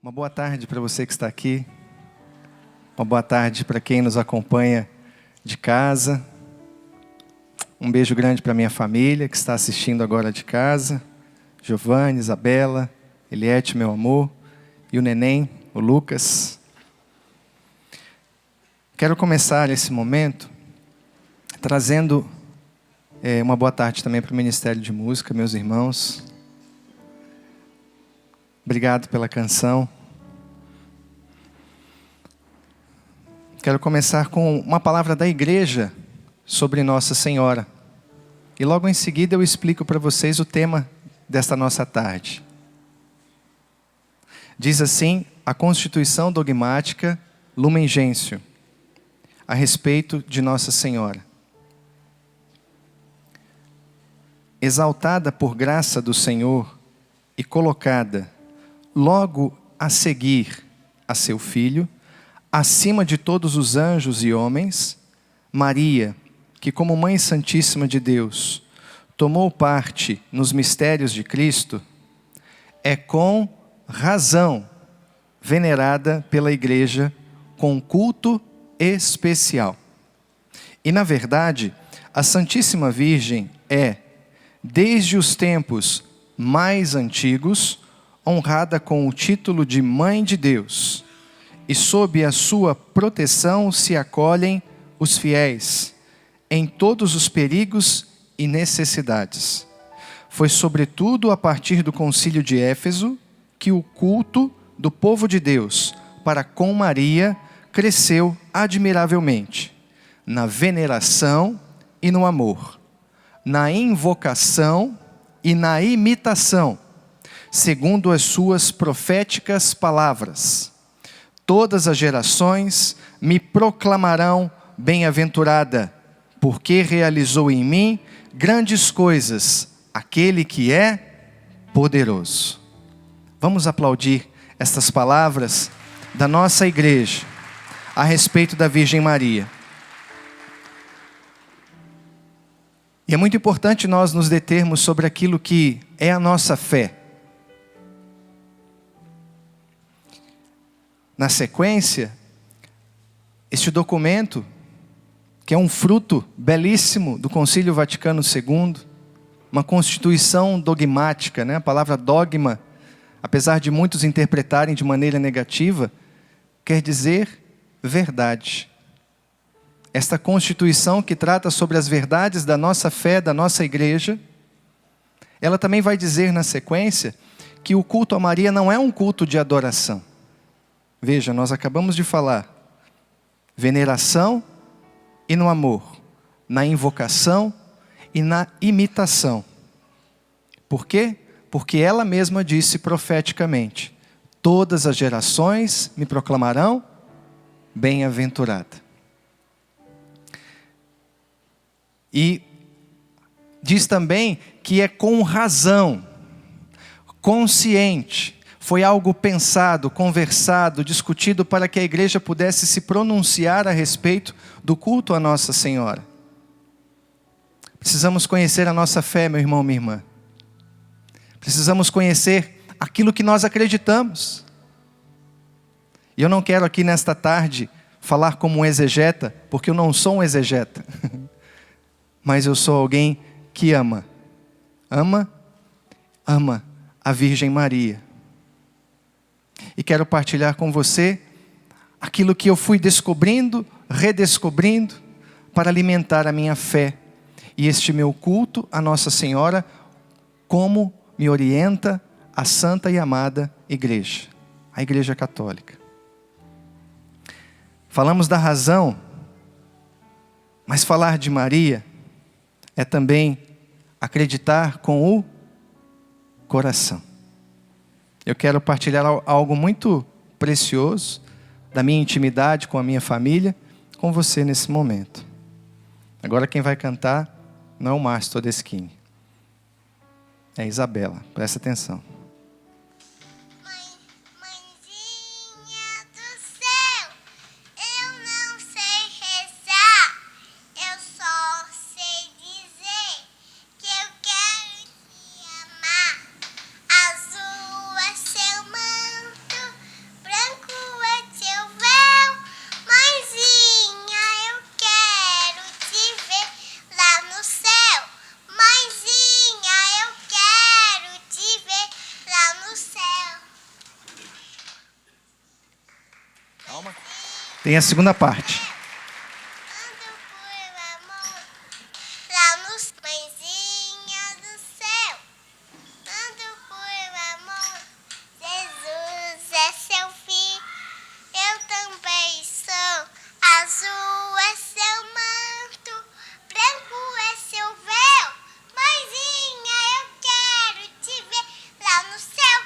Uma boa tarde para você que está aqui. Uma boa tarde para quem nos acompanha de casa. Um beijo grande para minha família que está assistindo agora de casa. Giovanni, Isabela, Eliette, meu amor, e o neném, o Lucas. Quero começar esse momento trazendo uma boa tarde também para o Ministério de Música, meus irmãos. Obrigado pela canção. Quero começar com uma palavra da igreja sobre Nossa Senhora. E logo em seguida eu explico para vocês o tema desta nossa tarde. Diz assim a Constituição Dogmática Lumen Gentium, a respeito de Nossa Senhora. Exaltada por graça do Senhor e colocada logo a seguir a seu Filho, acima de todos os anjos e homens, Maria, que como Mãe Santíssima de Deus, tomou parte nos mistérios de Cristo, é com razão venerada pela Igreja com culto especial. E na verdade, a Santíssima Virgem é, desde os tempos mais antigos, honrada com o título de Mãe de Deus, e sob a sua proteção se acolhem os fiéis em todos os perigos e necessidades. Foi sobretudo a partir do Concílio de Éfeso que o culto do povo de Deus para com Maria cresceu admiravelmente, na veneração e no amor, na invocação e na imitação, segundo as suas proféticas palavras. Todas as gerações me proclamarão bem-aventurada, porque realizou em mim grandes coisas, aquele que é poderoso. Vamos aplaudir estas palavras da nossa igreja a respeito da Virgem Maria. E é muito importante nós nos determos sobre aquilo que é a nossa fé. Na sequência, este documento, que é um fruto belíssimo do Concílio Vaticano II, uma constituição dogmática, né? A palavra dogma, apesar de muitos interpretarem de maneira negativa, quer dizer verdade. Esta constituição que trata sobre as verdades da nossa fé, da nossa igreja, ela também vai dizer na sequência que o culto a Maria não é um culto de adoração. Veja, nós acabamos de falar, veneração e no amor, na invocação e na imitação. Por quê? Porque ela mesma disse profeticamente, todas as gerações me proclamarão bem-aventurada. E diz também que é com razão, consciente, foi algo pensado, conversado, discutido para que a igreja pudesse se pronunciar a respeito do culto a Nossa Senhora. Precisamos conhecer a nossa fé, meu irmão, minha irmã. Precisamos conhecer aquilo que nós acreditamos. E eu não quero aqui nesta tarde falar como um exegeta, porque eu não sou um exegeta. Mas eu sou alguém que ama a Virgem Maria. E quero partilhar com você aquilo que eu fui descobrindo, redescobrindo, para alimentar a minha fé. E este meu culto a Nossa Senhora, como me orienta a santa e amada Igreja, a Igreja Católica. Falamos da razão, mas falar de Maria é também acreditar com o coração. Eu quero partilhar algo muito precioso da minha intimidade com a minha família, com você nesse momento. Agora quem vai cantar não é o Márcio Todeschini, é a Isabela, presta atenção. Azul é seu manto, Tem a segunda parte. Ando por amor, lá nos pãezinhos do céu. Ando por amor, Jesus é seu filho. Eu também sou. Azul é seu manto, branco é seu véu. Mãezinha, eu quero te ver lá no céu.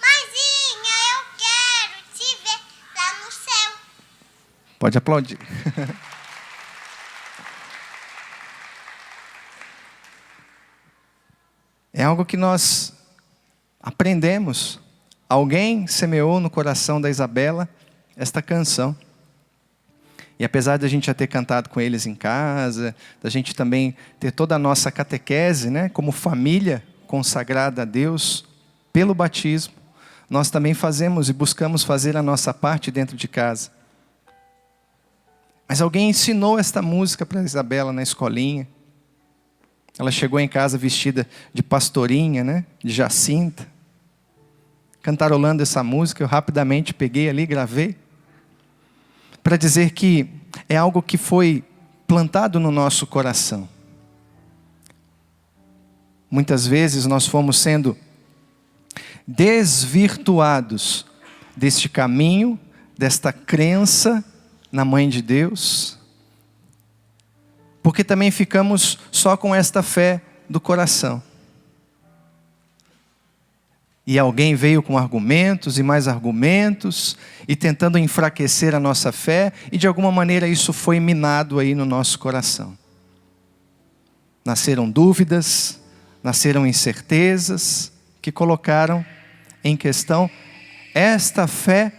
Mãezinha, eu quero te ver lá no céu. Pode aplaudir. É algo que nós aprendemos. Alguém semeou no coração da Isabela esta canção. E apesar de a gente já ter cantado com eles em casa, da gente também ter toda a nossa catequese, né, como família consagrada a Deus pelo batismo, nós também fazemos e buscamos fazer a nossa parte dentro de casa. Mas alguém ensinou esta música para a Isabela na escolinha. Ela chegou em casa vestida de pastorinha, né, de Jacinta. Cantarolando essa música, eu rapidamente peguei ali, gravei. Para dizer que é algo que foi plantado no nosso coração. Muitas vezes nós fomos sendo desvirtuados deste caminho, desta crença na Mãe de Deus, porque também ficamos só com esta fé do coração. E alguém veio com argumentos e mais argumentos, e tentando enfraquecer a nossa fé, e de alguma maneira isso foi minado aí no nosso coração. Nasceram dúvidas, nasceram incertezas, que colocaram em questão esta fé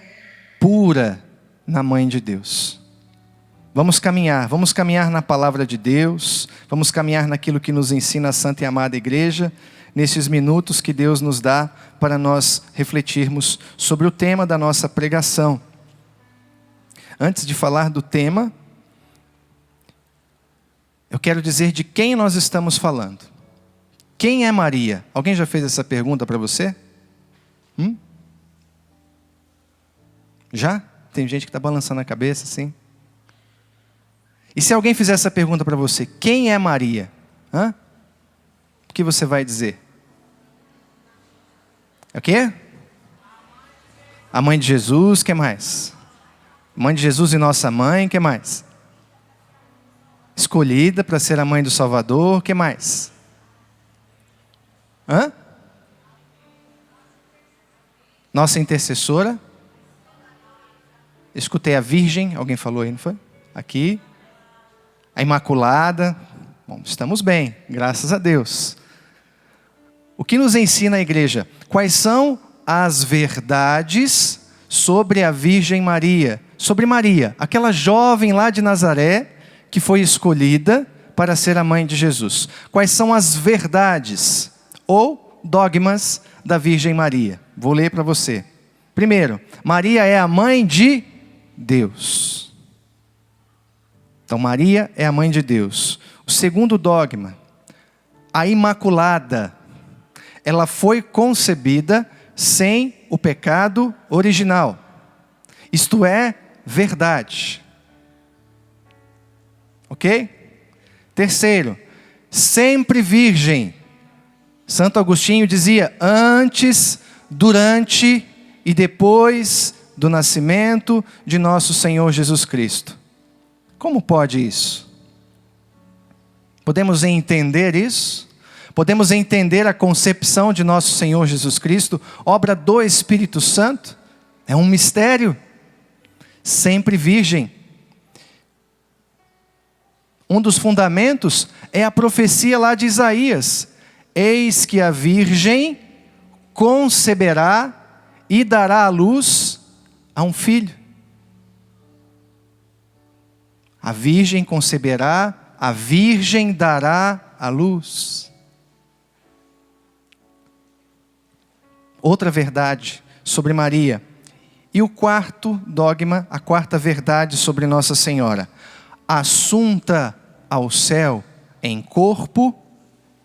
pura na Mãe de Deus. Vamos caminhar na palavra de Deus, vamos caminhar naquilo que nos ensina a Santa e Amada Igreja, nesses minutos que Deus nos dá para nós refletirmos sobre o tema da nossa pregação. Antes de falar do tema, eu quero dizer de quem nós estamos falando. Quem é Maria? Alguém já fez essa pergunta para você? Já? Tem gente que está balançando a cabeça, sim. E se alguém fizer essa pergunta para você, quem é Maria? O que você vai dizer? É o quê? A mãe de Jesus, o que mais? Mãe de Jesus e nossa mãe, o que mais? Escolhida para ser a mãe do Salvador, o que mais? Nossa intercessora. Escutei a Virgem, alguém falou aí, não foi? Aqui. A Imaculada. Bom, estamos bem, graças a Deus. O que nos ensina a igreja? Quais são as verdades sobre a Virgem Maria? Sobre Maria, aquela jovem lá de Nazaré, que foi escolhida para ser a mãe de Jesus. Quais são as verdades ou dogmas da Virgem Maria? Vou ler para você. Primeiro, Maria é a mãe de Deus. Então Maria é a mãe de Deus. O segundo dogma, a Imaculada. Ela foi concebida sem o pecado original. Isto é verdade. Ok? Terceiro, sempre virgem. Santo Agostinho dizia, antes, durante e depois do nascimento de nosso Senhor Jesus Cristo. Como pode isso? Podemos entender isso? Podemos entender a concepção de nosso Senhor Jesus Cristo, obra do Espírito Santo? É um mistério. Sempre virgem. Um dos fundamentos é a profecia lá de Isaías. Eis que a virgem conceberá e dará à luz a um filho. A virgem conceberá, a virgem dará à luz. Outra verdade sobre Maria. E o quarto dogma, a quarta verdade sobre Nossa Senhora. Assunta ao céu em corpo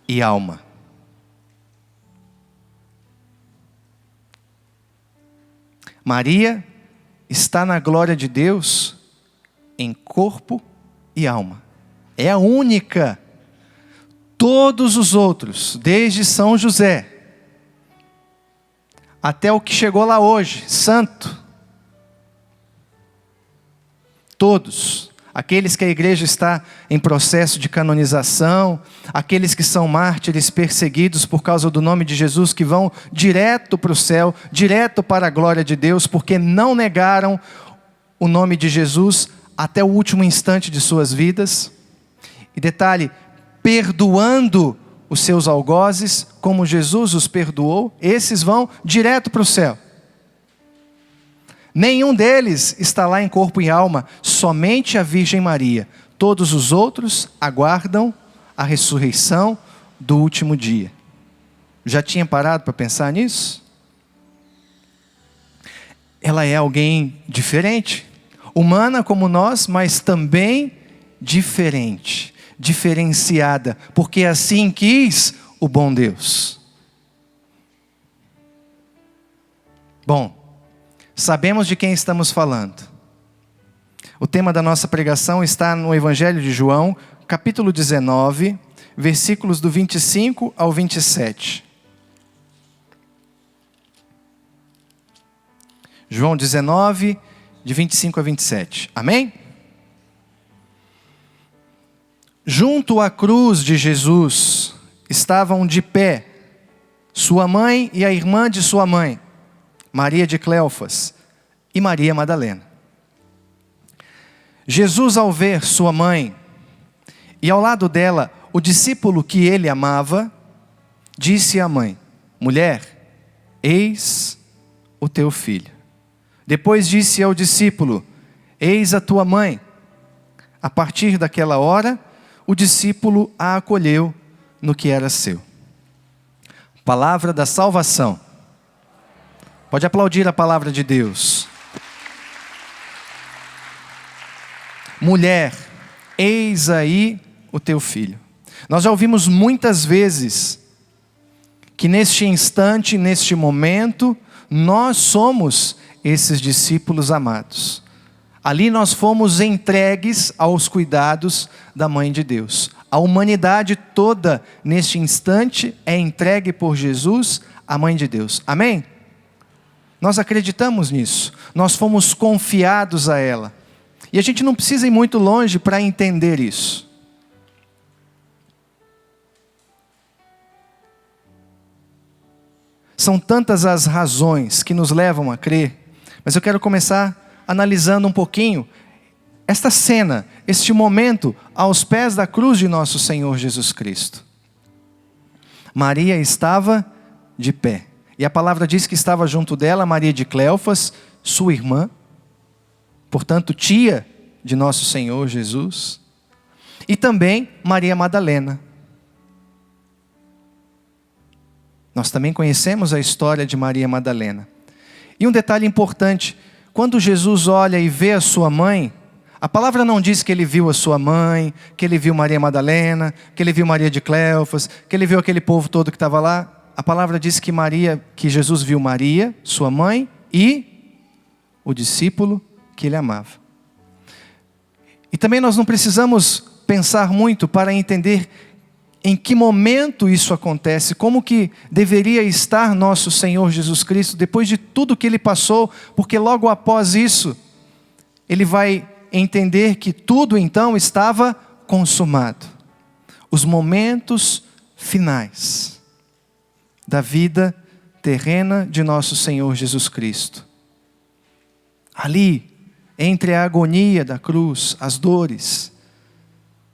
e alma. Maria está na glória de Deus em corpo e alma. É a única. Todos os outros, desde São José até o que chegou lá hoje, santo, todos, aqueles que a igreja está em processo de canonização, aqueles que são mártires perseguidos por causa do nome de Jesus, que vão direto para o céu, direto para a glória de Deus, porque não negaram o nome de Jesus até o último instante de suas vidas. E detalhe, perdoando os seus algozes, como Jesus os perdoou, esses vão direto para o céu. Nenhum deles está lá em corpo e alma, somente a Virgem Maria. Todos os outros aguardam a ressurreição do último dia. Já tinha parado para pensar nisso? Ela é alguém diferente, humana como nós, mas também diferente, diferenciada, porque assim quis o bom Deus. Bom, sabemos de quem estamos falando. O tema da nossa pregação está no Evangelho de João, capítulo 19, versículos do 25 ao 27. João 19, de 25 a 27. Amém? Junto à cruz de Jesus estavam de pé sua mãe e a irmã de sua mãe, Maria de Cleofas e Maria Madalena. Jesus, ao ver sua mãe e ao lado dela o discípulo que ele amava, disse à mãe: mulher, eis o teu filho. Depois disse ao discípulo: eis a tua mãe. A partir daquela hora, o discípulo a acolheu no que era seu. Palavra da salvação. Pode aplaudir a palavra de Deus. Mulher, eis aí o teu filho. Nós já ouvimos muitas vezes que neste instante, neste momento, nós somos esses discípulos amados. Ali nós fomos entregues aos cuidados da Mãe de Deus. A humanidade toda, neste instante, é entregue por Jesus à Mãe de Deus. Amém? Nós acreditamos nisso. Nós fomos confiados a ela. E a gente não precisa ir muito longe para entender isso. São tantas as razões que nos levam a crer, mas eu quero começar analisando um pouquinho esta cena, este momento aos pés da cruz de nosso Senhor Jesus Cristo. Maria estava de pé, e a palavra diz que estava junto dela Maria de Cleofas, sua irmã, portanto tia de nosso Senhor Jesus, e também Maria Madalena. Nós também conhecemos a história de Maria Madalena. E um detalhe importante, quando Jesus olha e vê a sua mãe, a palavra não diz que ele viu a sua mãe, que ele viu Maria Madalena, que ele viu Maria de Cleofas, que ele viu aquele povo todo que estava lá. A palavra diz que Jesus viu Maria, sua mãe, e o discípulo que ele amava. E também nós não precisamos pensar muito para entender em que momento isso acontece, como que deveria estar nosso Senhor Jesus Cristo, depois de tudo que ele passou, porque logo após isso, ele vai entender que tudo então estava consumado. Os momentos finais da vida terrena de nosso Senhor Jesus Cristo. Ali, entre a agonia da cruz, as dores,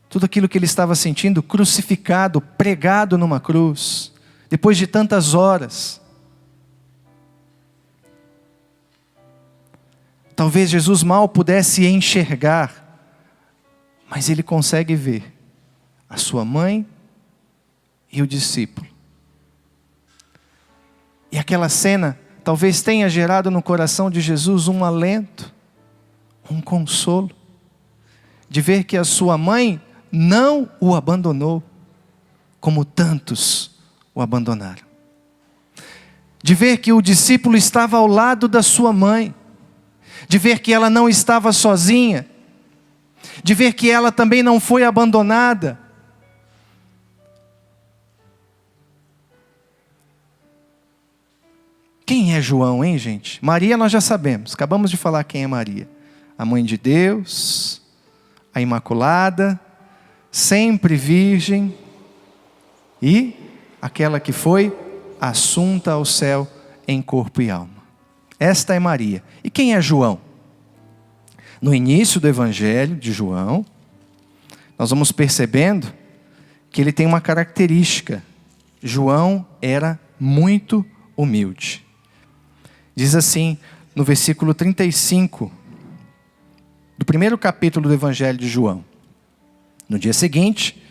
tudo aquilo que ele estava sentindo, crucificado, pregado numa cruz, depois de tantas horas. Talvez Jesus mal pudesse enxergar, mas ele consegue ver a sua mãe e o discípulo. E aquela cena talvez tenha gerado no coração de Jesus um alento, um consolo, de ver que a sua mãe não o abandonou, como tantos o abandonaram. De ver que o discípulo estava ao lado da sua mãe, de ver que ela não estava sozinha, de ver que ela também não foi abandonada. Quem é João, hein, gente? Maria nós já sabemos, acabamos de falar quem é Maria. A mãe de Deus, a Imaculada, sempre virgem e aquela que foi assunta ao céu em corpo e alma. Esta é Maria. E quem é João? No início do Evangelho de João, nós vamos percebendo que ele tem uma característica. João era muito humilde. Diz assim, no versículo 35, do primeiro capítulo do Evangelho de João. No dia seguinte,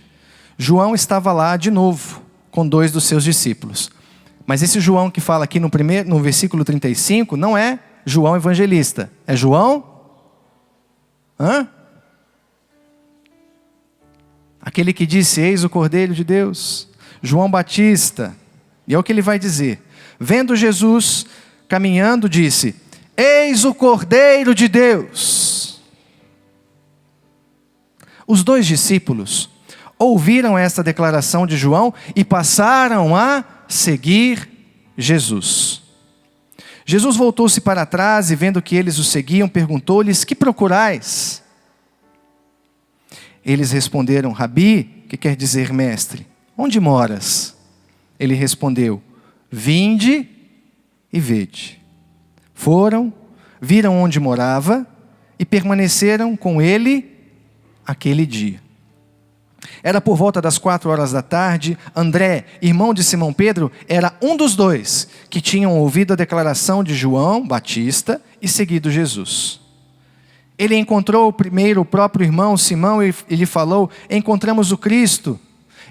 João estava lá de novo, com 2 dos seus discípulos. Mas esse João que fala aqui no versículo 35, não é João evangelista. É João? Aquele que disse, eis o Cordeiro de Deus. João Batista. E é o que ele vai dizer. Vendo Jesus caminhando, disse, eis o Cordeiro de Deus. Os 2 discípulos ouviram esta declaração de João e passaram a seguir Jesus. Jesus voltou-se para trás e vendo que eles o seguiam, perguntou-lhes, que procurais? Eles responderam, Rabi, que quer dizer mestre, onde moras? Ele respondeu, vinde e vede. Foram, viram onde morava e permaneceram com ele aquele dia. Era por volta das 4 da tarde, André, irmão de Simão Pedro, era um dos 2 que tinham ouvido a declaração de João Batista e seguido Jesus. Ele encontrou primeiro o próprio irmão Simão e lhe falou, encontramos o Cristo.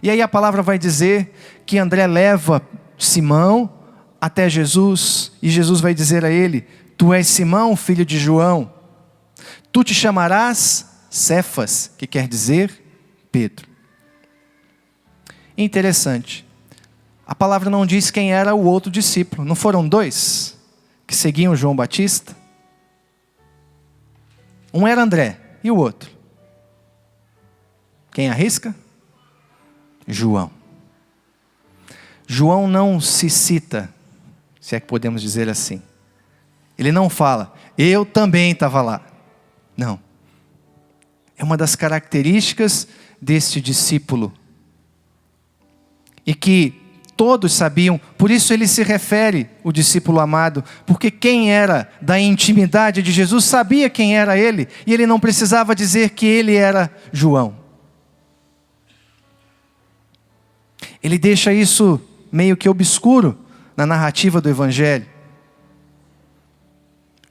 E aí a palavra vai dizer que André leva Simão até Jesus, e Jesus vai dizer a ele, tu és Simão, filho de João, tu te chamarás Cefas, que quer dizer Pedro. Interessante, a palavra não diz quem era o outro discípulo, não foram 2 que seguiam João Batista? Um era André, e o outro? Quem arrisca? João. João não se cita, se é que podemos dizer assim. Ele não fala, eu também estava lá. Não. É uma das características deste discípulo. E que todos sabiam, por isso ele se refere, o discípulo amado, porque quem era da intimidade de Jesus sabia quem era ele, e ele não precisava dizer que ele era João. Ele deixa isso meio que obscuro na narrativa do Evangelho.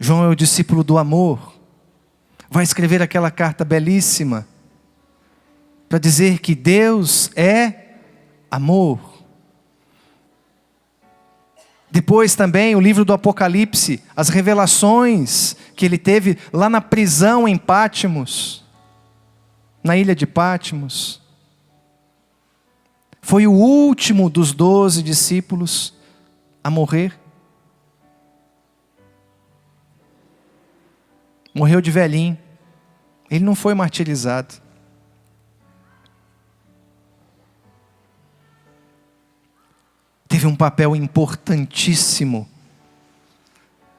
João é o discípulo do amor. Vai escrever aquela carta belíssima para dizer que Deus é amor. Depois também o livro do Apocalipse, as revelações que ele teve lá na prisão em Pátimos, na ilha de Pátimos. Foi o último dos 12 discípulos a morrer. Morreu de velhinho. Ele não foi martirizado. Teve um papel importantíssimo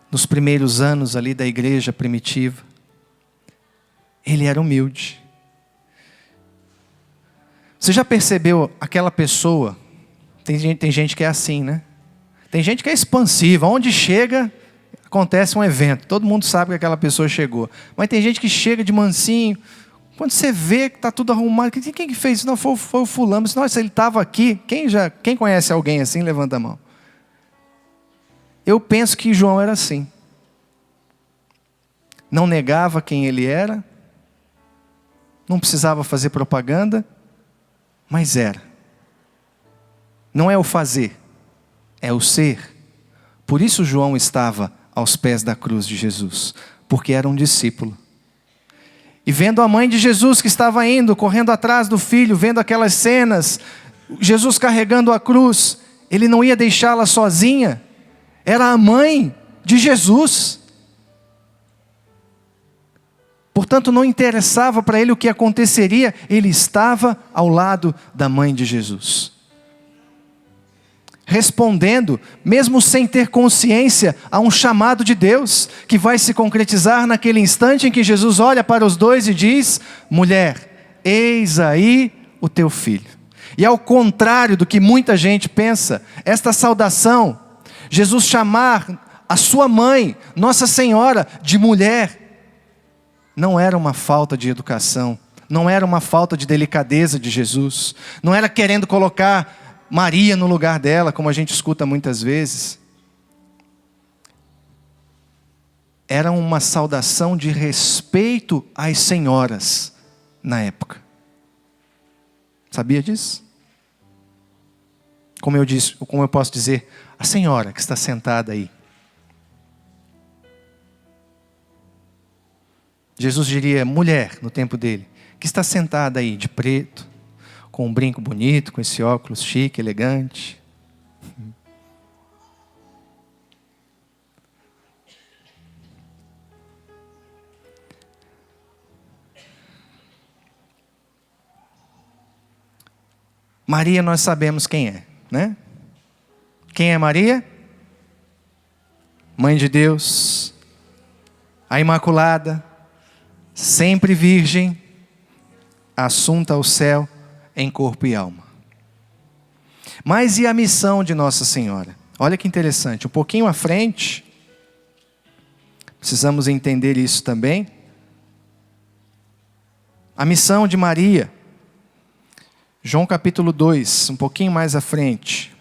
nos primeiros anos ali da igreja primitiva. Ele era humilde. Você já percebeu aquela pessoa? Tem gente que é assim, né? Tem gente que é expansiva. Onde chega, acontece um evento. Todo mundo sabe que aquela pessoa chegou. Mas tem gente que chega de mansinho. Quando você vê que está tudo arrumado, quem que fez isso? Não, foi o fulano. Nossa, ele estava aqui. Quem conhece alguém assim? Levanta a mão. Eu penso que João era assim. Não negava quem ele era. Não precisava fazer propaganda. Mas era. Não é o fazer, é o ser. Por isso João estava aos pés da cruz de Jesus, porque era um discípulo. E vendo a mãe de Jesus que estava indo, correndo atrás do filho, vendo aquelas cenas, Jesus carregando a cruz, ele não ia deixá-la sozinha, era a mãe de Jesus. Portanto, não interessava para ele o que aconteceria, ele estava ao lado da mãe de Jesus. Respondendo, mesmo sem ter consciência, a um chamado de Deus, que vai se concretizar naquele instante em que Jesus olha para os dois e diz: mulher, eis aí o teu filho. E ao contrário do que muita gente pensa, esta saudação, Jesus chamar a sua mãe, Nossa Senhora, de mulher, não era uma falta de educação, não era uma falta de delicadeza de Jesus, não era querendo colocar Maria no lugar dela, como a gente escuta muitas vezes. Era uma saudação de respeito às senhoras na época. Sabia disso? Como eu posso dizer, a senhora que está sentada aí. Jesus diria, mulher, no tempo dele, que está sentada aí de preto, com um brinco bonito, com esse óculos chique, elegante. Maria nós sabemos quem é, né? Quem é Maria? Mãe de Deus, a Imaculada, sempre virgem, assunta ao céu, em corpo e alma. Mas e a missão de Nossa Senhora? Olha que interessante, um pouquinho à frente, precisamos entender isso também. A missão de Maria, João capítulo 2, um pouquinho mais à frente.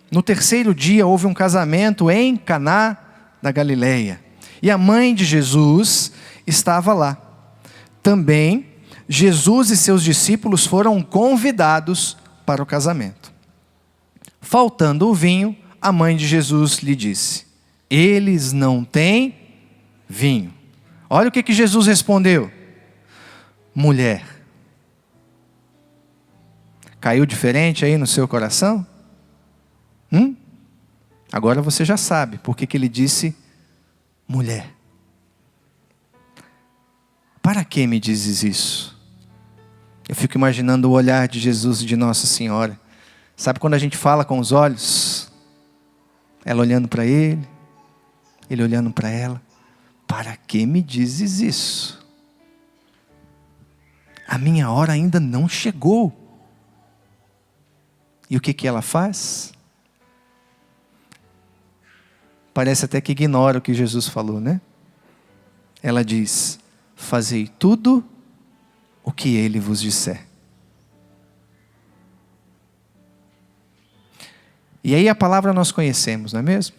No terceiro dia houve um casamento em Caná da Galileia, e a mãe de Jesus estava lá. Também Jesus e seus discípulos foram convidados para o casamento. Faltando o vinho, a mãe de Jesus lhe disse: eles não têm vinho. Olha o que Jesus respondeu: mulher. Caiu diferente aí no seu coração? Agora você já sabe por que ele disse mulher. Para que me dizes isso? Eu fico imaginando o olhar de Jesus e de Nossa Senhora. Sabe quando a gente fala com os olhos? Ela olhando para ele olhando para ela. Para que me dizes isso? A minha hora ainda não chegou. E o que ela faz? Parece até que ignora o que Jesus falou, né? Ela diz: fazei tudo o que ele vos disser. E aí a palavra nós conhecemos, não é mesmo?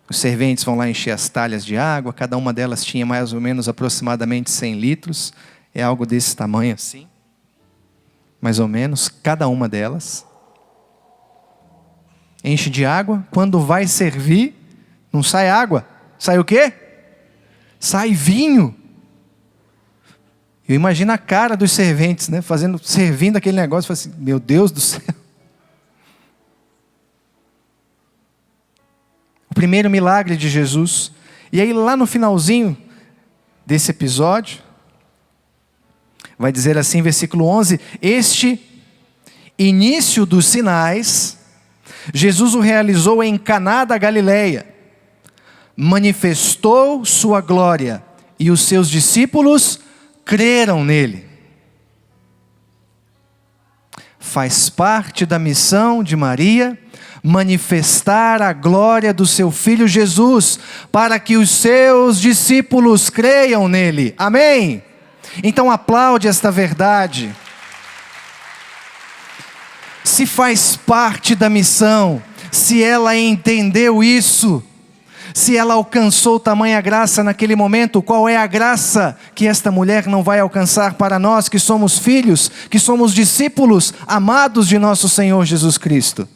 Os serventes vão lá encher as talhas de água, cada uma delas tinha mais ou menos aproximadamente 100 litros, é algo desse tamanho assim, mais ou menos, cada uma delas. Enche de água, quando vai servir, não sai água, sai o quê? Sai vinho. Eu imagino a cara dos serventes, né, servindo aquele negócio, eu falei assim, meu Deus do céu. O primeiro milagre de Jesus. E aí lá no finalzinho desse episódio, vai dizer assim, versículo 11, este início dos sinais, Jesus o realizou em Caná da Galileia, manifestou sua glória, e os seus discípulos creram nele. Faz parte da missão de Maria manifestar a glória do seu Filho Jesus, para que os seus discípulos creiam nele. Amém? Então aplaude esta verdade. Se faz parte da missão, se ela entendeu isso, se ela alcançou tamanha graça naquele momento, qual é a graça que esta mulher não vai alcançar para nós que somos filhos, que somos discípulos amados de nosso Senhor Jesus Cristo?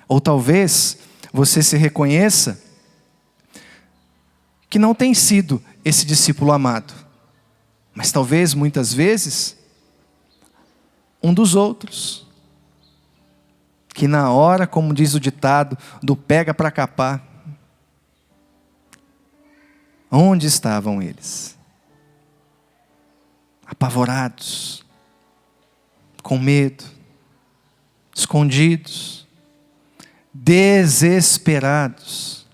Ou talvez você se reconheça que não tem sido esse discípulo amado, mas talvez muitas vezes um dos outros, que na hora, como diz o ditado, do pega para capar, Onde estavam eles? Apavorados, com medo, escondidos, desesperados.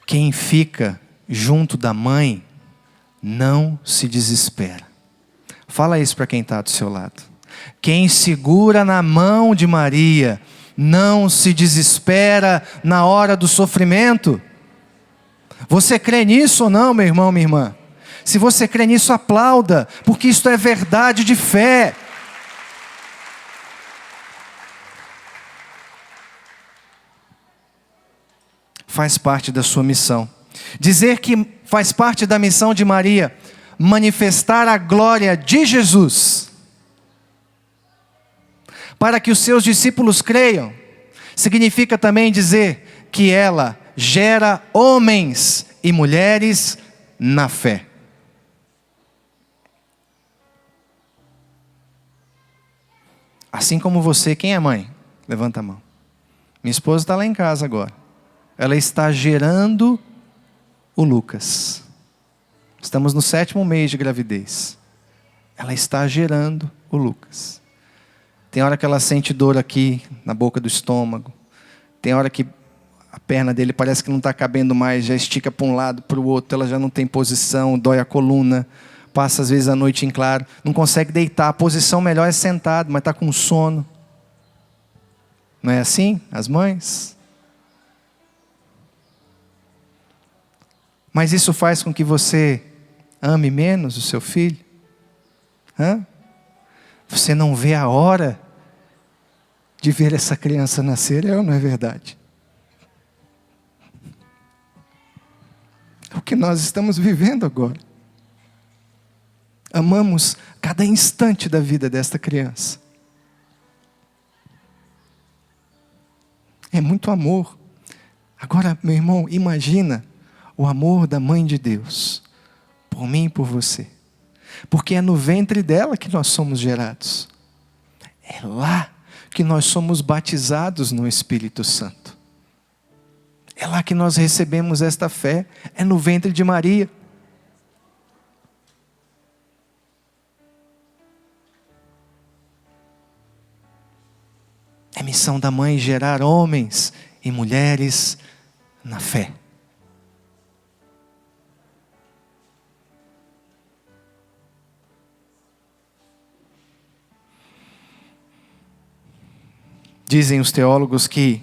Quem fica junto da mãe não se desespera. Fala isso para quem está do seu lado. Quem segura na mão de Maria não se desespera na hora do sofrimento. Você crê nisso ou não, meu irmão, minha irmã? Se você crê nisso, aplauda, porque isto é verdade de fé. Faz parte da sua missão. Dizer que faz parte da missão de Maria, manifestar a glória de Jesus, para que os seus discípulos creiam, significa também dizer que ela gera homens e mulheres na fé. Assim como você, quem é mãe? Levanta a mão. Minha esposa está lá em casa agora. Ela está gerando o Lucas. Estamos no 7º mês de gravidez. Ela está gerando o Lucas. Tem hora que ela sente dor aqui, na boca do estômago. Tem hora que a perna dele parece que não está cabendo mais, já estica para um lado, para o outro, ela já não tem posição, dói a coluna. Passa às vezes a noite em claro, não consegue deitar. A posição melhor é sentado, mas está com sono. Não é assim, as mães? Mas isso faz com que você ame menos o seu filho? Você não vê a hora de ver essa criança nascer, é ou não é verdade? É o que nós estamos vivendo agora. Amamos cada instante da vida desta criança. É muito amor. Agora, meu irmão, imagina o amor da mãe de Deus, por mim e por você. Porque é no ventre dela que nós somos gerados. É lá que nós somos batizados no Espírito Santo. É lá que nós recebemos esta fé. É no ventre de Maria. É missão da mãe gerar homens e mulheres na fé. Dizem os teólogos que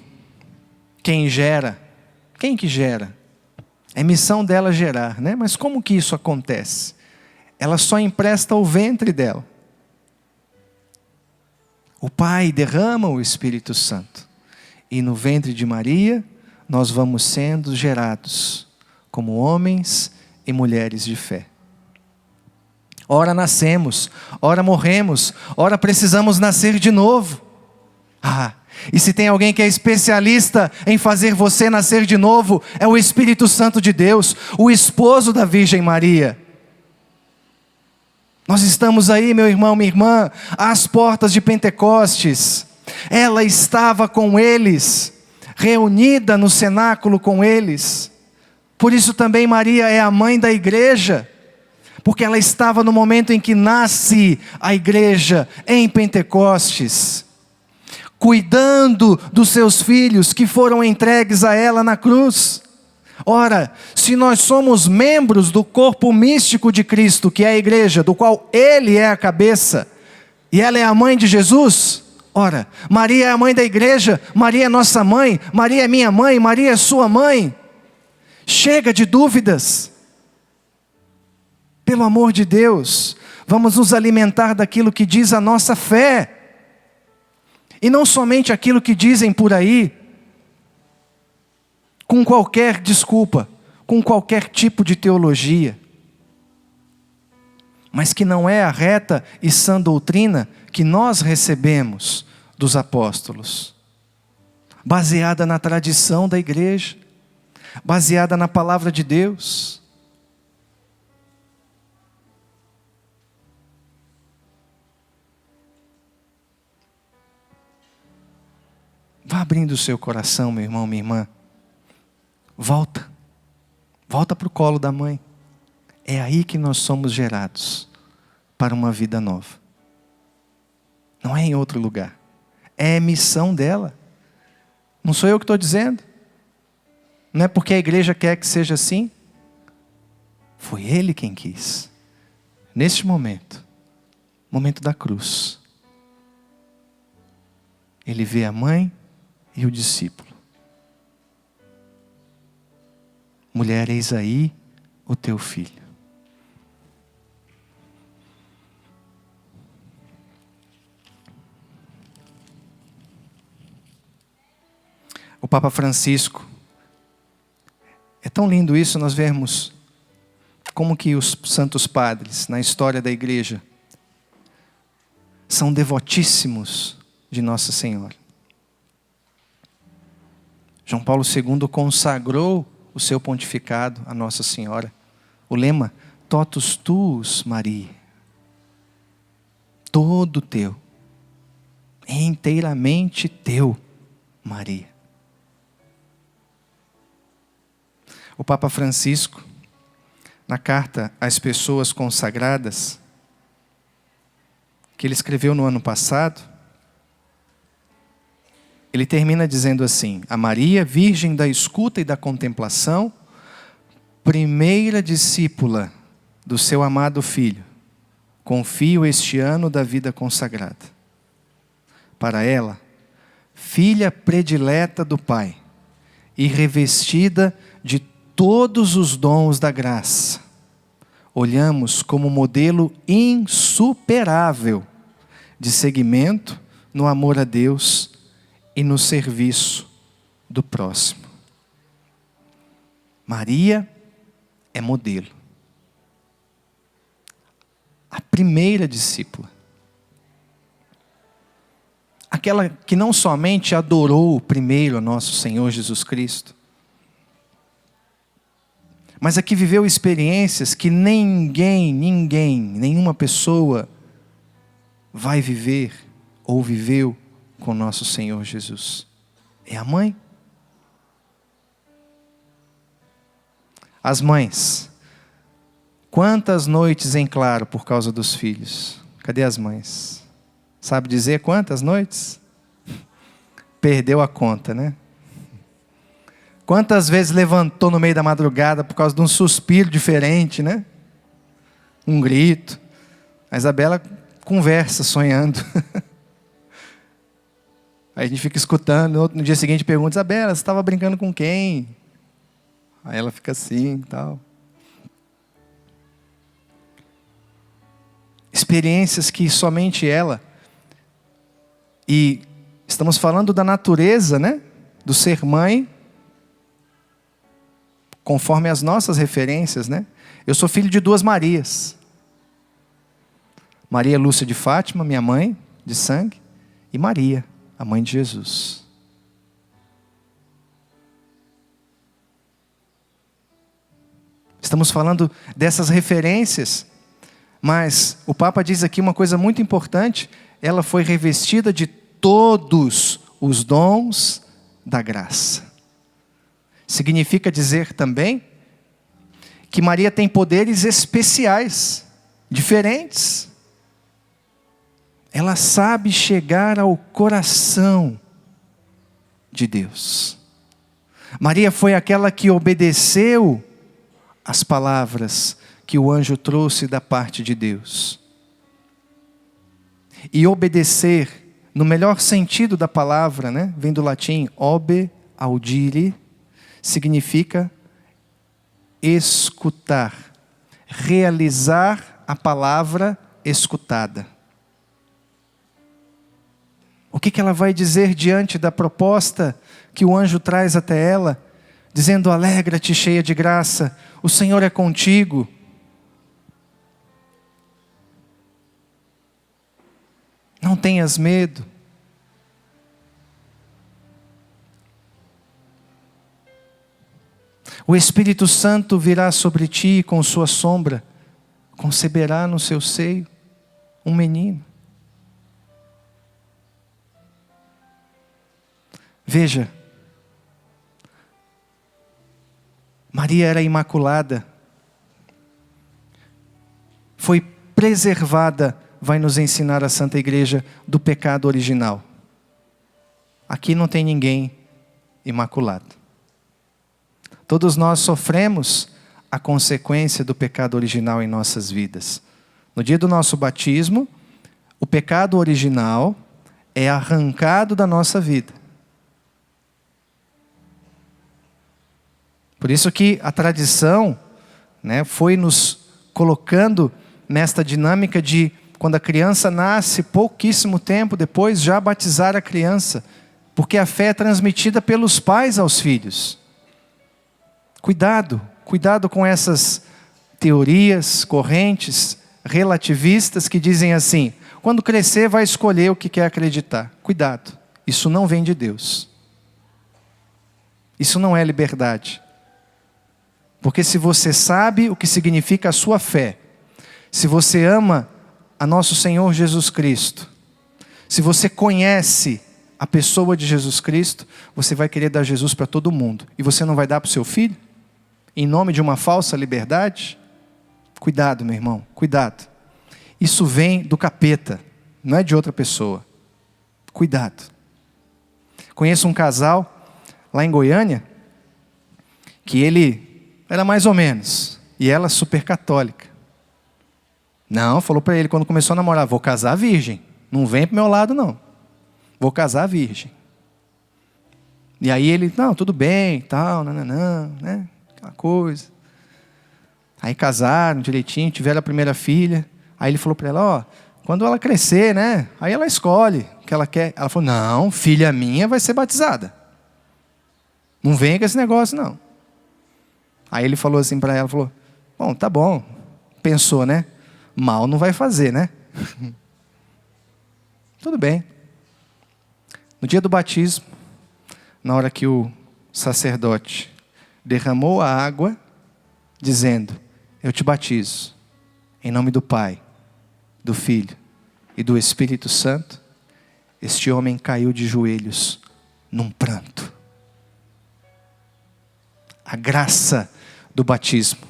quem que gera? É missão dela gerar, né? Mas como que isso acontece? Ela só empresta o ventre dela. O Pai derrama o Espírito Santo. E no ventre de Maria, nós vamos sendo gerados como homens e mulheres de fé. Ora nascemos, ora morremos, ora precisamos nascer de novo. E se tem alguém que é especialista em fazer você nascer de novo, é o Espírito Santo de Deus, o esposo da Virgem Maria. Nós estamos aí, meu irmão, minha irmã, às portas de Pentecostes. Ela estava com eles, reunida no cenáculo com eles. Por isso também Maria é a mãe da igreja, porque ela estava no momento em que nasce a igreja em Pentecostes, cuidando dos seus filhos que foram entregues a ela na cruz. Ora, se nós somos membros do corpo místico de Cristo, que é a igreja, do qual Ele é a cabeça, e ela é a mãe de Jesus, ora, Maria é a mãe da igreja, Maria é nossa mãe, Maria é minha mãe, Maria é sua mãe. Chega de dúvidas. Pelo amor de Deus, vamos nos alimentar daquilo que diz a nossa fé. E não somente aquilo que dizem por aí, com qualquer desculpa, com qualquer tipo de teologia, mas que não é a reta e sã doutrina que nós recebemos dos apóstolos, baseada na tradição da igreja, baseada na palavra de Deus. Vá abrindo o seu coração, meu irmão, minha irmã. Volta. Volta para o colo da mãe. É aí que nós somos gerados para uma vida nova. Não é em outro lugar. É a missão dela. Não sou eu que estou dizendo. Não é porque a igreja quer que seja assim. Foi Ele quem quis. Neste momento, momento da cruz, Ele vê a mãe e o discípulo. Mulher, eis aí o teu filho. O Papa Francisco, é tão lindo isso, nós vemos como que os santos padres, na história da igreja, são devotíssimos de Nossa Senhora. João Paulo II consagrou o seu pontificado a Nossa Senhora. O lema, totus tuus, Maria. Todo teu. Inteiramente teu, Maria. O Papa Francisco, na carta às pessoas consagradas, que ele escreveu no ano passado, ele termina dizendo assim: a Maria, virgem da escuta e da contemplação, primeira discípula do seu amado Filho, confio este ano da vida consagrada. Para ela, filha predileta do Pai e revestida de todos os dons da graça, olhamos como modelo insuperável de seguimento no amor a Deus e no serviço do próximo. Maria é modelo. A primeira discípula. Aquela que não somente adorou primeiro a nosso Senhor Jesus Cristo, mas a que viveu experiências que nenhuma pessoa vai viver ou viveu com nosso Senhor Jesus. É a mãe. As mães. Quantas noites em claro por causa dos filhos? Cadê as mães? Sabe dizer quantas noites? Perdeu a conta, né? Quantas vezes levantou no meio da madrugada por causa de um suspiro diferente, né? Um grito. A Isabela conversa, sonhando. Aí a gente fica escutando, no dia seguinte pergunta: Isabela, você estava brincando com quem? Aí ela fica assim e tal. Experiências que somente ela, e estamos falando da natureza, né? Do ser mãe, conforme as nossas referências, né? Eu sou filho de duas Marias. Maria Lúcia de Fátima, minha mãe de sangue, e Maria, a mãe de Jesus. Estamos falando dessas referências, mas o Papa diz aqui uma coisa muito importante: ela foi revestida de todos os dons da graça. Significa dizer também que Maria tem poderes especiais, diferentes. Ela sabe chegar ao coração de Deus. Maria foi aquela que obedeceu as palavras que o anjo trouxe da parte de Deus. E obedecer, no melhor sentido da palavra, né? Vem do latim obe audire, significa escutar, realizar a palavra escutada. O que ela vai dizer diante da proposta que o anjo traz até ela, dizendo: alegra-te, cheia de graça, o Senhor é contigo. Não tenhas medo. O Espírito Santo virá sobre ti e com sua sombra conceberá no seu seio um menino. Veja, Maria era imaculada. Foi preservada, vai nos ensinar a Santa Igreja, do pecado original. Aqui não tem ninguém imaculado. Todos nós sofremos a consequência do pecado original em nossas vidas. No dia do nosso batismo, o pecado original é arrancado da nossa vida. Por isso que a tradição, foi nos colocando nesta dinâmica de, quando a criança nasce, pouquíssimo tempo depois, já batizar a criança. Porque a fé é transmitida pelos pais aos filhos. Cuidado com essas teorias, correntes relativistas que dizem assim: quando crescer vai escolher o que quer acreditar. Cuidado, isso não vem de Deus. Isso não é liberdade. Porque se você sabe o que significa a sua fé, se você ama a nosso Senhor Jesus Cristo, se você conhece a pessoa de Jesus Cristo, você vai querer dar Jesus para todo mundo. E você não vai dar para o seu filho? Em nome de uma falsa liberdade? Cuidado, meu irmão, cuidado. Isso vem do capeta, não é de outra pessoa. Cuidado. Conheço um casal lá em Goiânia, que ele era mais ou menos, e ela super católica. Não, falou para ele quando começou a namorar: vou casar virgem, não vem para o meu lado não. Vou casar virgem. E aí ele: não, tudo bem, tal, não, né? Aquela coisa. Aí casaram direitinho, tiveram a primeira filha. Aí ele falou para ela: quando ela crescer, aí ela escolhe o que ela quer. Ela falou: não, filha minha vai ser batizada. Não vem com esse negócio, não. Aí ele falou assim para ela, falou: bom, tá bom. Pensou, mal não vai fazer, Tudo bem. No dia do batismo, na hora que o sacerdote derramou a água, dizendo: eu te batizo, em nome do Pai, do Filho e do Espírito Santo, este homem caiu de joelhos num pranto. A graça do batismo.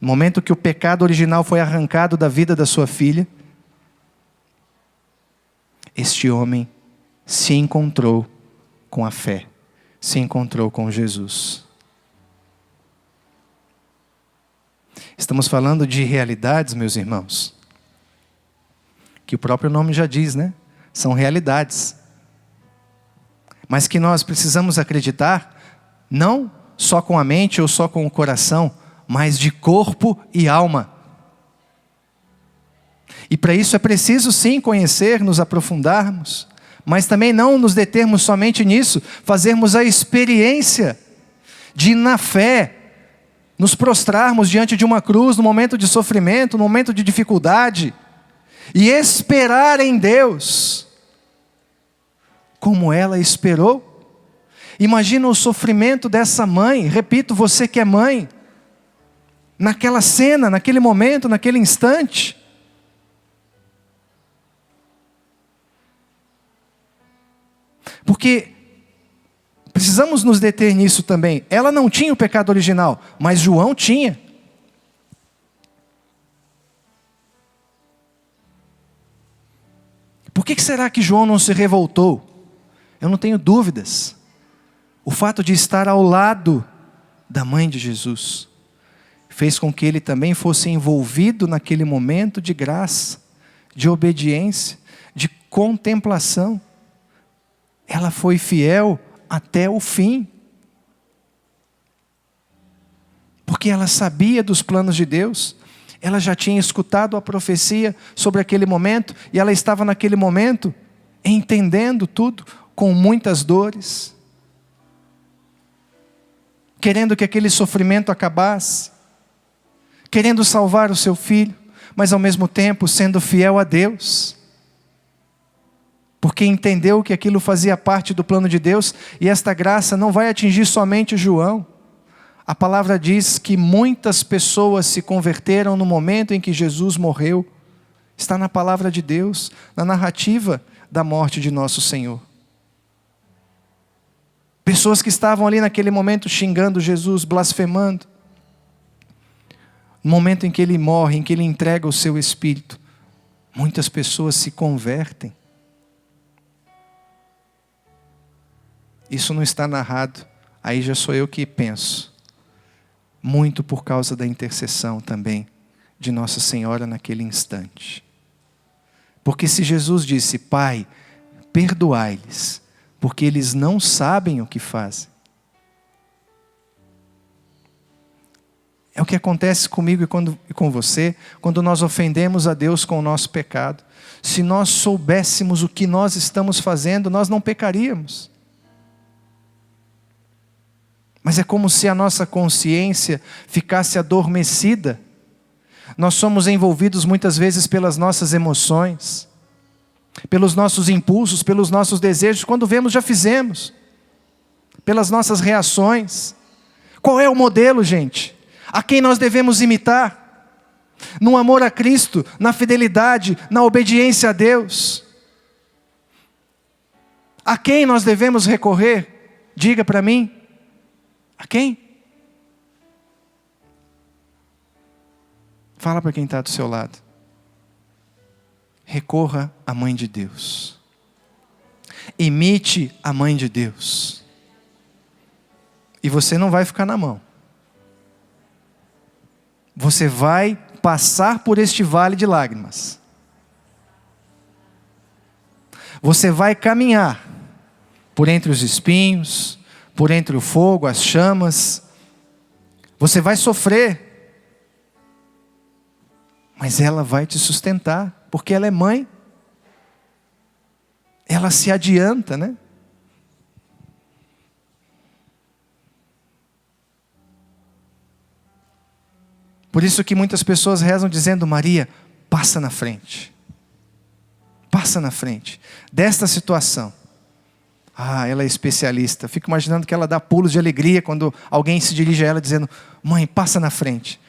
No momento que o pecado original foi arrancado da vida da sua filha, este homem se encontrou com a fé, se encontrou com Jesus. Estamos falando de realidades, meus irmãos, que o próprio nome já diz, São realidades. Mas que nós precisamos acreditar, não só com a mente ou só com o coração, mas de corpo e alma. E para isso é preciso sim conhecer, nos aprofundarmos, mas também não nos determos somente nisso, fazermos a experiência de, na fé, nos prostrarmos diante de uma cruz no momento de sofrimento, no momento de dificuldade, e esperar em Deus, como ela esperou. Imagina o sofrimento dessa mãe, repito, você que é mãe, naquela cena, naquele momento, naquele instante. Porque precisamos nos deter nisso também. Ela não tinha o pecado original, mas João tinha. Por que será que João não se revoltou? Eu não tenho dúvidas. O fato de estar ao lado da mãe de Jesus fez com que ele também fosse envolvido naquele momento de graça, de obediência, de contemplação. Ela foi fiel até o fim. Porque ela sabia dos planos de Deus. Ela já tinha escutado a profecia sobre aquele momento, e ela estava naquele momento entendendo tudo, com muitas dores, querendo que aquele sofrimento acabasse, querendo salvar o seu filho, mas ao mesmo tempo sendo fiel a Deus, porque entendeu que aquilo fazia parte do plano de Deus, e esta graça não vai atingir somente João. A palavra diz que muitas pessoas se converteram no momento em que Jesus morreu. Está na palavra de Deus, na narrativa da morte de nosso Senhor. Pessoas que estavam ali naquele momento xingando Jesus, blasfemando. No momento em que ele morre, em que ele entrega o seu espírito, muitas pessoas se convertem. Isso não está narrado, aí já sou eu que penso. Muito por causa da intercessão também de Nossa Senhora naquele instante. Porque se Jesus disse, Pai, perdoai-lhes, porque eles não sabem o que fazem. É o que acontece comigo e com você, quando nós ofendemos a Deus com o nosso pecado. Se nós soubéssemos o que nós estamos fazendo, nós não pecaríamos. Mas é como se a nossa consciência ficasse adormecida. Nós somos envolvidos muitas vezes pelas nossas emoções, pelos nossos impulsos, pelos nossos desejos. Quando vemos, já fizemos. Pelas nossas reações. Qual é o modelo, gente? A quem nós devemos imitar? No amor a Cristo, na fidelidade, na obediência a Deus. A quem nós devemos recorrer? Diga para mim. A quem? Fala para quem está do seu lado. Recorra à Mãe de Deus. Imite a Mãe de Deus. E você não vai ficar na mão. Você vai passar por este vale de lágrimas. Você vai caminhar por entre os espinhos, por entre o fogo, as chamas. Você vai sofrer. Mas ela vai te sustentar, porque ela é mãe. Ela se adianta, né? Por isso que muitas pessoas rezam dizendo, Maria, passa na frente. Passa na frente desta situação. Ah, ela é especialista. Fico imaginando que ela dá pulos de alegria quando alguém se dirige a ela dizendo, mãe, passa na frente.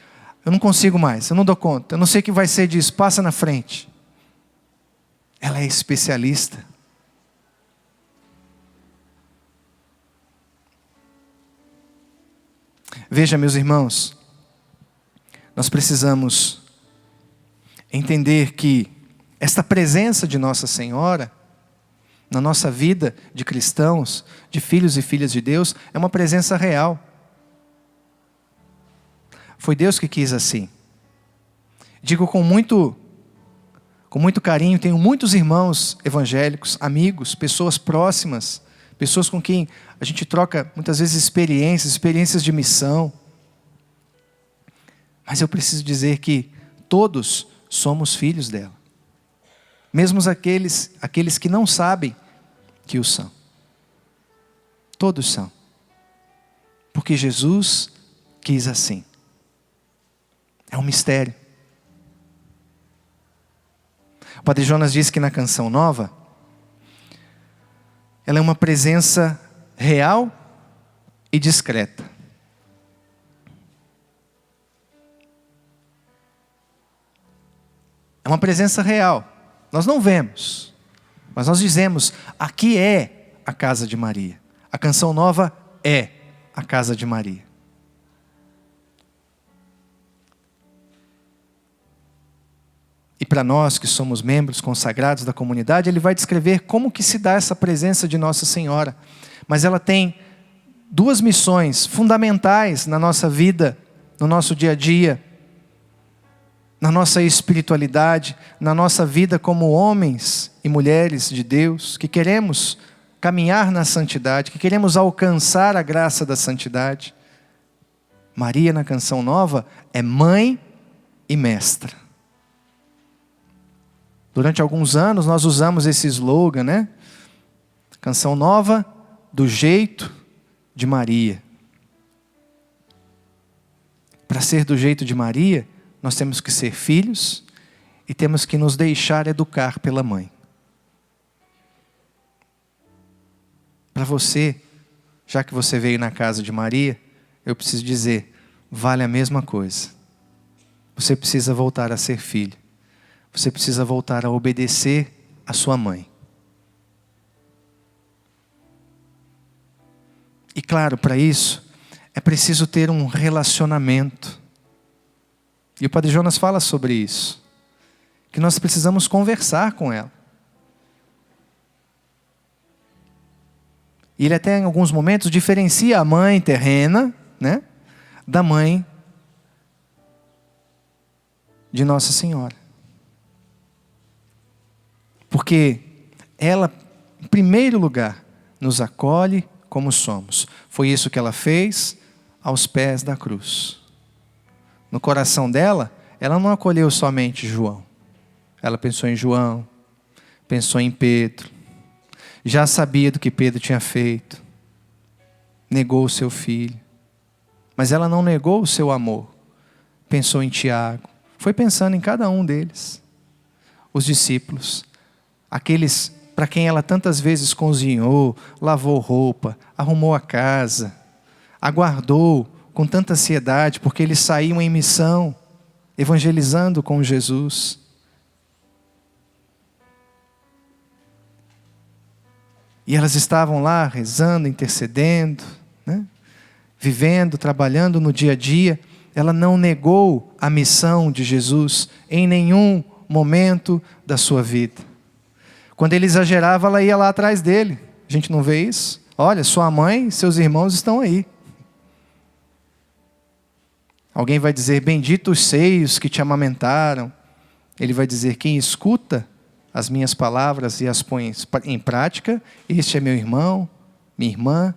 Eu não consigo mais, eu não dou conta. Eu não sei o que vai ser disso, passa na frente. Ela é especialista. Veja, meus irmãos, nós precisamos entender que esta presença de Nossa Senhora na nossa vida de cristãos, de filhos e filhas de Deus, é uma presença real. Foi Deus que quis assim. Digo com muito carinho, tenho muitos irmãos evangélicos, amigos, pessoas próximas, pessoas com quem a gente troca muitas vezes experiências de missão. Mas eu preciso dizer que todos somos filhos dela. Mesmo aqueles que não sabem que o são. Todos são. Porque Jesus quis assim. É um mistério. O Padre Jonas diz que na Canção Nova, ela é uma presença real e discreta. É uma presença real. Nós não vemos, mas nós dizemos, aqui é a casa de Maria. A Canção Nova é a casa de Maria. E para nós que somos membros consagrados da comunidade, ele vai descrever como que se dá essa presença de Nossa Senhora. Mas ela tem duas missões fundamentais na nossa vida, no nosso dia a dia, na nossa espiritualidade, na nossa vida como homens e mulheres de Deus, que queremos caminhar na santidade, que queremos alcançar a graça da santidade. Maria, na Canção Nova, é mãe e mestra. Durante alguns anos nós usamos esse slogan, né? Canção Nova, do jeito de Maria. Para ser do jeito de Maria, nós temos que ser filhos e temos que nos deixar educar pela mãe. Para você, já que você veio na casa de Maria, eu preciso dizer, vale a mesma coisa. Você precisa voltar a ser filho. Você precisa voltar a obedecer a sua mãe. E claro, para isso, é preciso ter um relacionamento. E o Padre Jonas fala sobre isso. Que nós precisamos conversar com ela. E ele até em alguns momentos diferencia a mãe terrena, né, da mãe de Nossa Senhora. Porque ela, em primeiro lugar, nos acolhe como somos. Foi isso que ela fez aos pés da cruz. No coração dela, ela não acolheu somente João. Ela pensou em João, pensou em Pedro. Já sabia do que Pedro tinha feito. Negou o seu filho. Mas ela não negou o seu amor. Pensou em Tiago. Foi pensando em cada um deles. Os discípulos. Aqueles para quem ela tantas vezes cozinhou, lavou roupa, arrumou a casa. Aguardou com tanta ansiedade, porque eles saíam em missão, evangelizando com Jesus. E elas estavam lá rezando, intercedendo, né? Vivendo, trabalhando no dia a dia. Ela não negou a missão de Jesus em nenhum momento da sua vida. Quando ele exagerava, ela ia lá atrás dele. A gente não vê isso? Olha, sua mãe e seus irmãos estão aí. Alguém vai dizer, bendito os seios que te amamentaram. Ele vai dizer, quem escuta as minhas palavras e as põe em prática, este é meu irmão, minha irmã,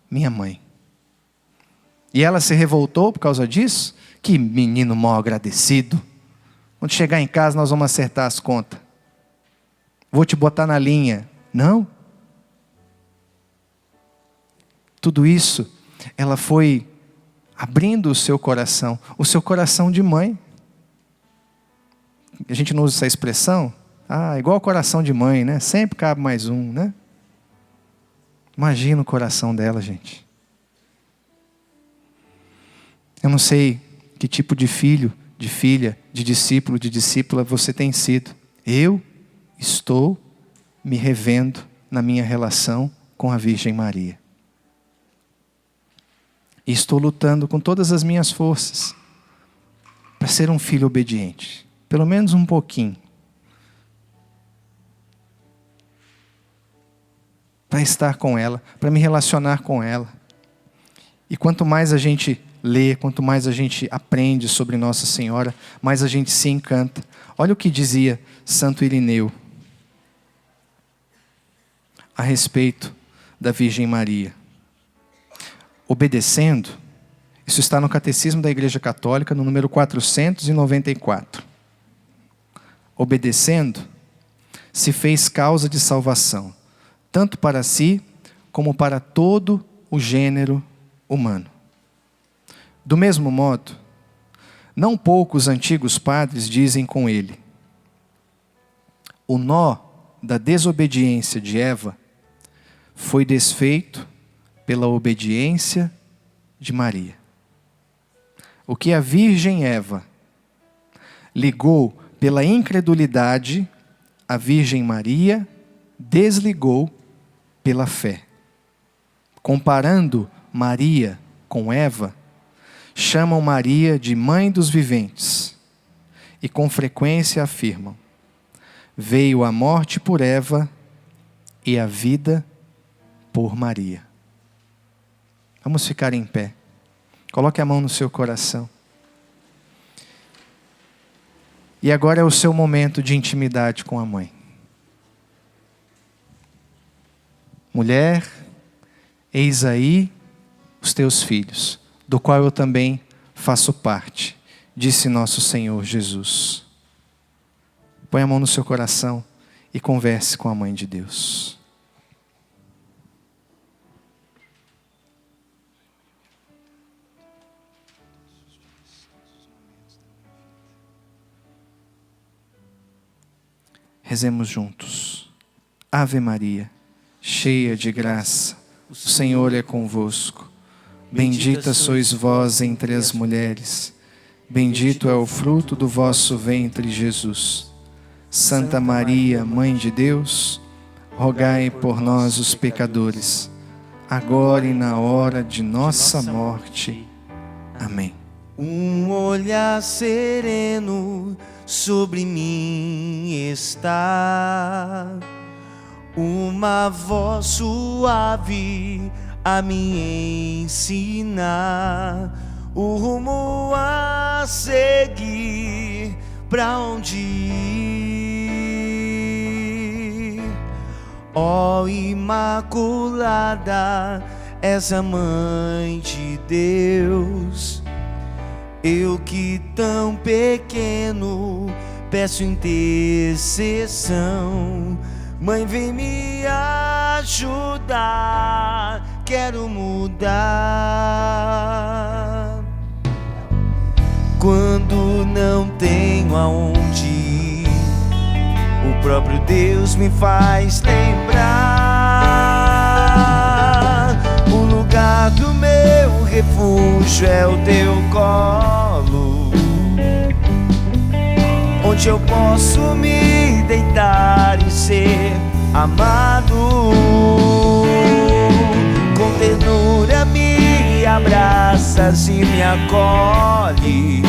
minha mãe. E ela se revoltou por causa disso? Que menino mal agradecido. Quando chegar em casa nós vamos acertar as contas. Vou te botar na linha. Não. Tudo isso, ela foi abrindo o seu coração de mãe. A gente não usa essa expressão? Igual o coração de mãe, né? Sempre cabe mais um, né? Imagina o coração dela, gente. Eu não sei que tipo de filho, de filha, de discípulo, de discípula você tem sido. Eu estou me revendo na minha relação com a Virgem Maria. E estou lutando com todas as minhas forças para ser um filho obediente. Pelo menos um pouquinho. Para estar com ela, para me relacionar com ela. E quanto mais a gente lê, quanto mais a gente aprende sobre Nossa Senhora, mais a gente se encanta. Olha o que dizia Santo Irineu a respeito da Virgem Maria. Obedecendo, isso está no Catecismo da Igreja Católica, no número 494. Obedecendo, se fez causa de salvação, tanto para si, como para todo o gênero humano. Do mesmo modo, não poucos antigos padres dizem com ele: o nó da desobediência de Eva foi desfeito pela obediência de Maria. O que a Virgem Eva ligou pela incredulidade, a Virgem Maria desligou pela fé. Comparando Maria com Eva, chamam Maria de mãe dos viventes e com frequência afirmam: veio a morte por Eva e a vida por Maria. Vamos ficar em pé. Coloque a mão no seu coração. E agora é o seu momento de intimidade com a mãe. Mulher, eis aí os teus filhos, do qual eu também faço parte, disse nosso Senhor Jesus. Põe a mão no seu coração e converse com a Mãe de Deus. Rezemos juntos. Ave Maria, cheia de graça, o Senhor é convosco. Bendita sois vós entre as mulheres. Bendito é o fruto do vosso ventre, Jesus. Santa Maria, Mãe de Deus, rogai por nós, os pecadores, agora e na hora de nossa morte. Amém. Um olhar sereno sobre mim está, uma voz suave a me ensinar o rumo a seguir, pra onde ir. Ó Imaculada, és a Mãe de Deus, eu que tão pequeno peço intercessão. Mãe, vem me ajudar, quero mudar. Quando não tenho aonde ir, o próprio Deus me faz lembrar. O lugar do meu refúgio é o teu colo, onde eu posso me deitar e ser amado. Com ternura me abraças e me acolhes,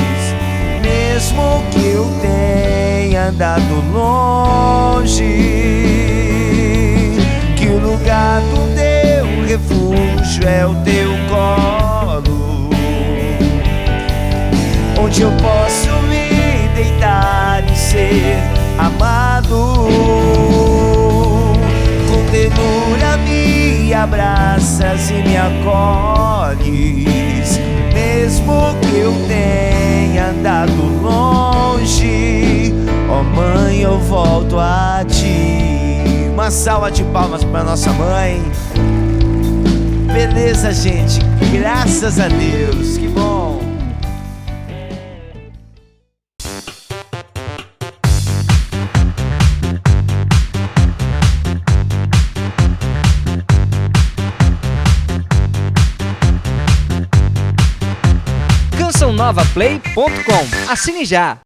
mesmo que eu tenha andado longe. Que o lugar do teu refúgio é o teu colo, onde eu posso me deitar e ser amado. Com ternura me abraças e me acolhes, mesmo que eu tenha andado longe. Ó Mãe, eu volto a ti. Uma salva de palmas para nossa mãe. Beleza, gente? Graças a Deus, que bom. CançãoNovaPlay.com. Assine já!